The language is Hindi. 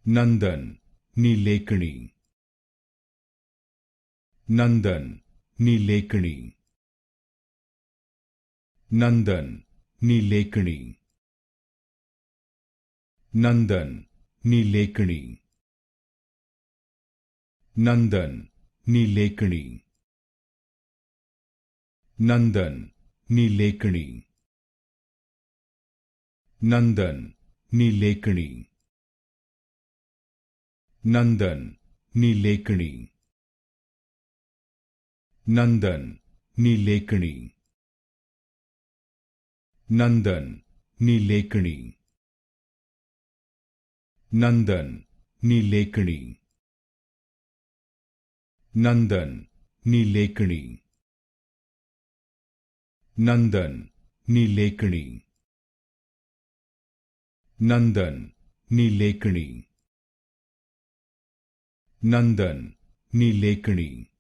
नंदन नीलेकणी, नंदन नीलेकणी, नंदन नीलेकणी, नंदन नीलेकणी, नंदन नीलेकणी, नंदन नीलेकणी, नंदन नीलेकणी, नंदन नीलेकणी, नंदन नीलेकणी, नंदन नीलेकणी, नंदन नीलेकणी, नंदन नीलेकणी, नंदन नीलेकणी, नंदन नीलेकणी, नंदन नीलेकणी,